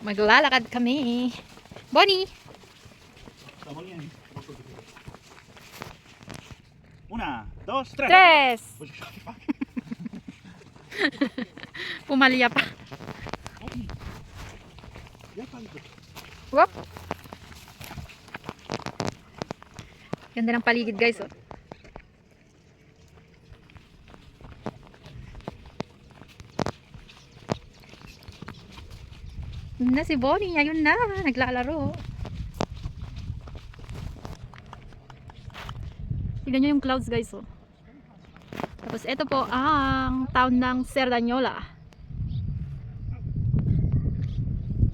Maglalakad kami. Bonnie! Una, dos, tres. Tres! Pumalya pa. Whoop! Ganda ng paligid guys. Oh. Yun na si Bonnie. Ayun na. Naglalaro. Tignan nyo yung clouds guys. Oh. Tapos ito po ang town ng Cerdanyola.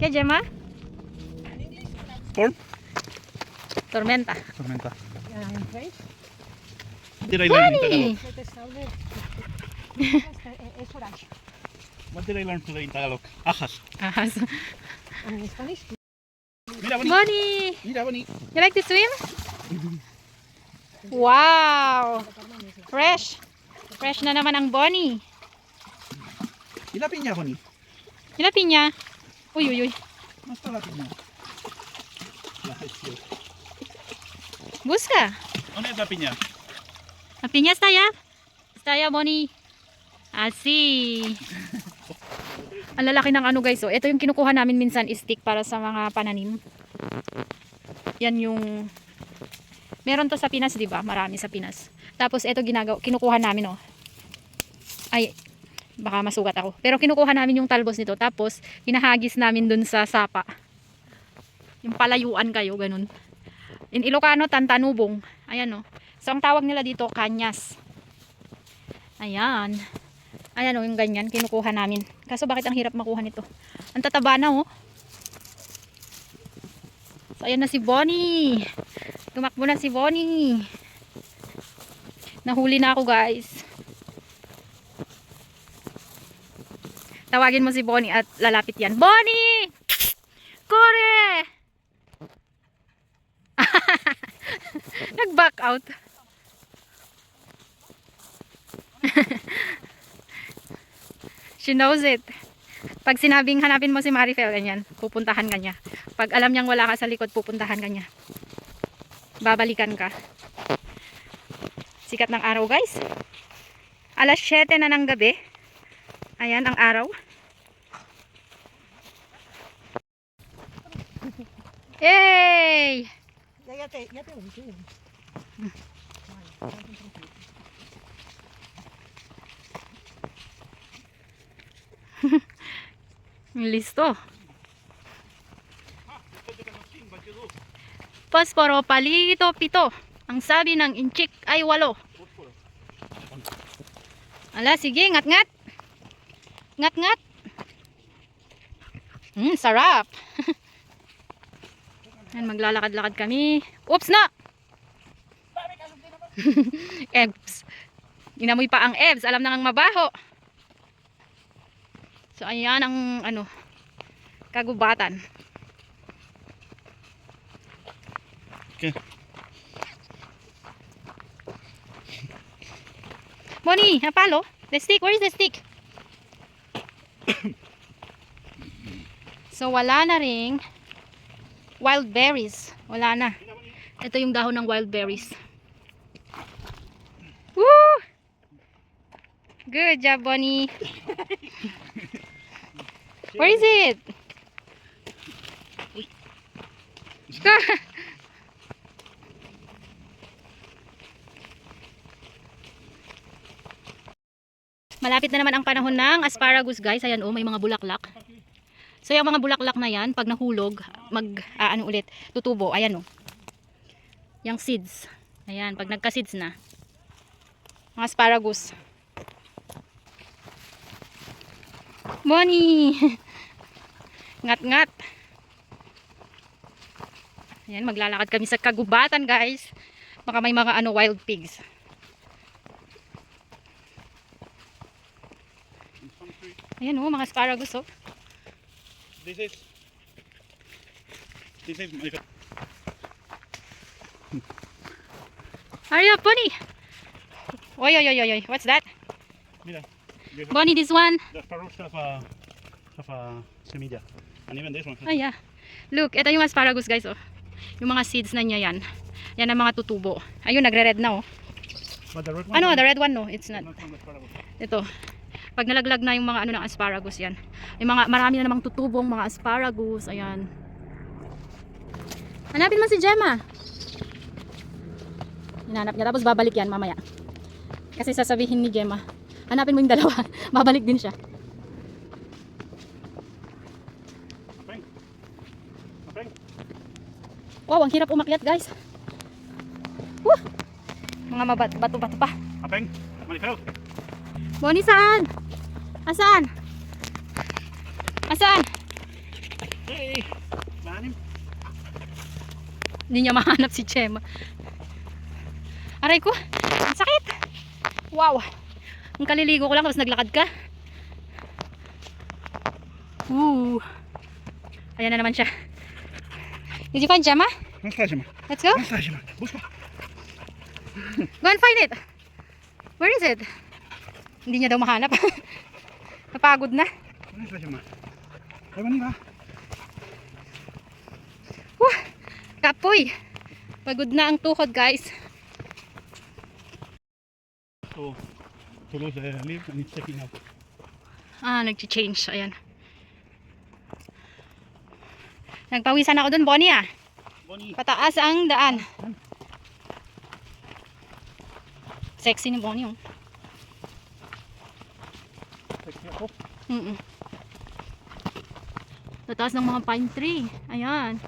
Kaya Gemma? Storm? Tormenta. Tormenta. Bonnie! What did I learn today in Tagalog? Ajas. Ahas. Mira, Bonnie. Bonnie! Mira, Bonnie. You like to swim? Wow! Fresh! Fresh na naman ang Bonnie. Ilapin niya, Bonnie. Hinapin niya. Uy, uy, uy. Mas palapit niya. Busca. Ano yung ilapin niya? Napin niya, Staya. Staya, Bonnie. Asi. Ang lalaki ng ano guys. So, ito yung kinukuha namin minsan stick para sa mga pananim. Yan yung... Meron to sa Pinas, di ba? Marami sa Pinas. Tapos ito kinukuha namin, oh. Ay, baka masugat ako. Pero kinukuha namin yung talbos nito. Tapos hinahagis namin dun sa sapa. Yung palayuan kayo, ganun. In Ilocano, tantanubong. Ayan, oh. So ang tawag nila dito, kanyas. Ayan. Ayan, oh, yung ganyan kinukuha namin. Kaso bakit ang hirap makuha nito? Ang tataba na, oh. So ayan na si Bonnie. Tumakbo na si Bonnie. Nahuli na ako guys. Tawagin mo si Bonnie at lalapit yan. Bonnie! Kore! Nag-back out. She knows it. Pag sinabing hanapin mo si Marifel, ganyan, pupuntahan ka niya. Pag alam niyang wala ka sa likod, pupuntahan ka niya. Babalikan ka. Sikat ng araw guys. Alas 7 na ng gabi. Ayan ang araw. Yay! Listo. Posporo palito pito. Ang sabi ng inchik ay 8. Ala, sige, ngat-ngat. Ngat-ngat. Sarap. Yan, maglalakad-lakad kami. Oops na! Ebs. Inamoy pa ang ebs. Alam na ngang mabaho. So, ayan ang ano, kagubatan. Okay. Bonnie, napalo? The stick, where is the stick? So, wala na ring wild berries. Wala na. Ito yung dahon ng wild berries. Woo! Good job, Bonnie. Where is it? Malapit na naman ang panahon ng asparagus guys. Ayan oh, may mga bulaklak. So yung mga bulaklak na yan, pag nahulog, ano ulit, tutubo. Ayan oh. Yung seeds. Ayan, pag nagka-seeds na. Mga asparagus. Bonnie! Ngat-ngat. Ayan, maglalakad kami sa kagubatan guys. Baka may mga ano, wild pigs. Ayan oh, mga asparagus oh. This is my... Hurry up, Bonnie! Oy, oy, oy, oy, what's that? Mira. Bonnie, this one. The sparrows have have a semilla. And even this one. Ay, yeah. Look, ito yung asparagus guys, oh. Yung mga seeds na niya yan. Yan ang mga tutubo. Ayun, nagre-red na, oh. But the red one. Ano, the red one, no? It's not. Not from the asparagus. Ito. Pag nalaglag na yung mga ano ng asparagus yan. Yung mga, marami na namang tutubong mga asparagus. Ayan. Hanapin mo si Gemma. Hinanap niya. Tapos babalik yan mamaya. Kasi sasabihin ni Gemma, hanapin mo yung dalawa. Babalik din siya. Apeng. Apeng. Wow, ang hirap umakyat guys. Woo! Mga bato-bato pa. Apeng. Malikaw. Bonnie, saan? Asaan? Asaan? Hey. Manim. Hindi niya mahanap si Gemma. Aray ko, ang sakit. Wow. Ang kaliligo ko lang tapos naglakad ka. Ayan na naman siya. Did you find Gemma? Vamos lá, Gemma. Let's go. Vamos lá, Gemma. Busca. Go and find it. Where is it? Hindi niya daw mahanap. Napagod na. Vamos lá, Gemma. Vai, Vanilla. Kapoy. Pagod na ang tuhod guys. So, to lose the leaf and it's taking out. Nag-change. Ayan. Nagpawisan ako dun, Bonnie ah. Bonnie. Pataas ang daan. Sexy ni Bonnie oh. Sa taas ng mga pine tree. Ayan.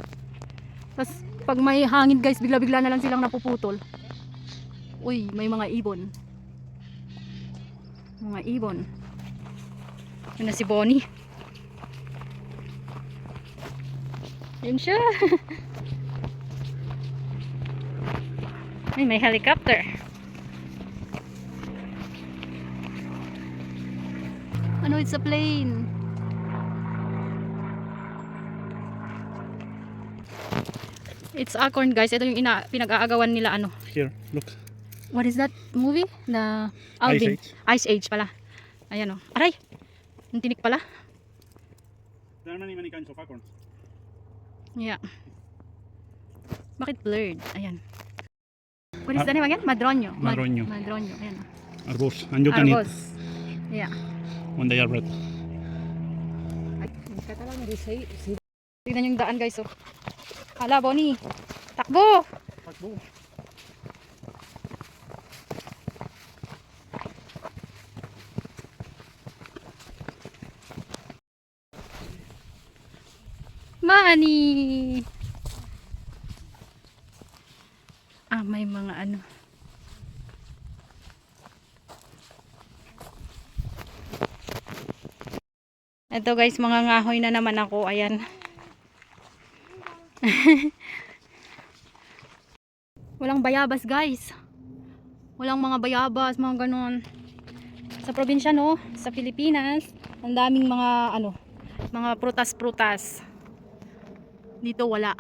Tapos pag may hangin guys, bigla-bigla na lang silang napuputol. Uy, may mga ibon. Mga ibon. Yun na si Bonnie. Yun siya. Ay, may helicopter. Ano, it's a plane. It's acorn guys. Ito yung pinag-aagawan nila ano. Here, look. What is that movie? The Alvin. Ice Age pala. Ayan o. Aray! Ang tinik pala. There are many kinds of acorns. Yeah. Bakit blurred? Ayan. What is the name again? Madronio. Madronio. Madronio. Ayan o. Arbos. And you can eat Arbos. Yeah. when they are red. Tignan yung daan guys oh. Hala Bonnie. Takbo! Takbo. Money! May mga ano. Ito guys, mga ngahoy na naman ako. Ayan. Walang bayabas guys. Walang mga bayabas, mga ganon. Sa probinsya no, sa Pilipinas, ang daming mga ano, mga prutas-prutas. Dito wala.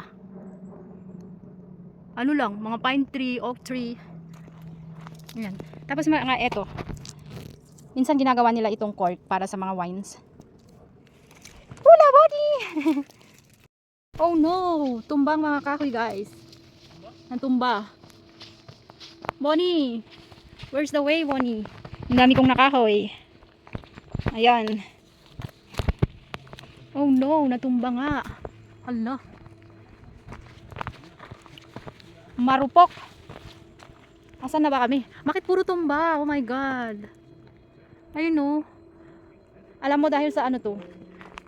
Ano lang, mga pine tree, oak tree. Ayan. Tapos mga eto. Minsan ginagawa nila itong cork para sa mga wines. Hula body! Oh no! Tumbang mga kahoy guys. Nantumba. Bonnie! Where's the way, Bonnie? Ang dami kong nakahoy. Ayan. Oh no! Natumba nga. Hala. Marupok. Asan na ba kami? Bakit puro tumba? Oh my God. Ayun no. Alam mo dahil sa ano to?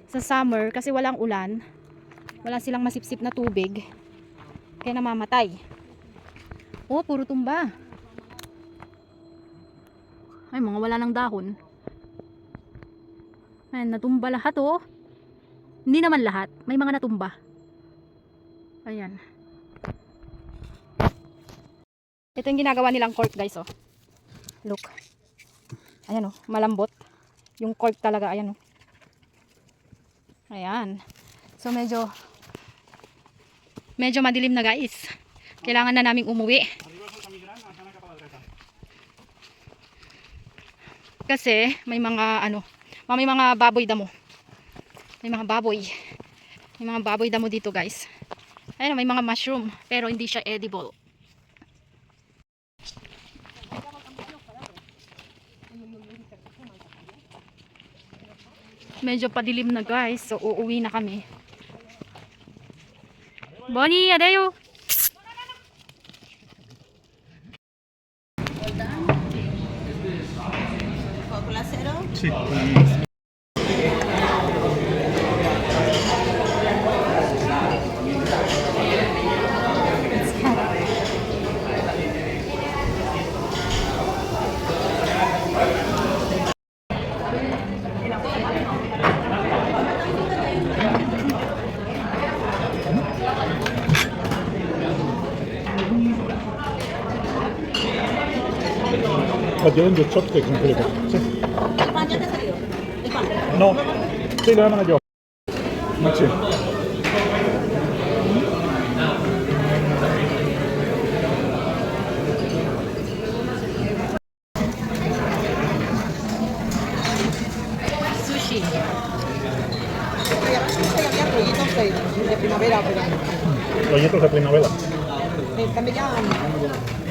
Sa summer kasi walang ulan. Wala silang masipsip na tubig. Kaya namamatay. Oh, puro tumba. Ay, mga wala ng dahon. Ayan, natumba lahat oh. Hindi naman lahat. May mga natumba. Ayan. Ito yung ginagawa nilang cork guys oh. Look. Ayan oh, malambot. Yung cork talaga, ayan oh. Ayan. So medyo madilim na guys. Kailangan na naming umuwi. Kasi may mga ano, may mga baboy damo. May mga baboy. May mga baboy damo dito guys. Ayun, may mga mushroom. Pero hindi siya edible. Medyo padilim na guys. So uuwi na kami. Bonnie, adeyo. Sí. Tienen dos chopsticks en Filipinas. Sí. ¿El pan ya te salió? ¿El pan? No. Sí, le llaman a yo. Maxi. Sushi. Había rollitos de primavera, pero Rollitos de primavera. también ya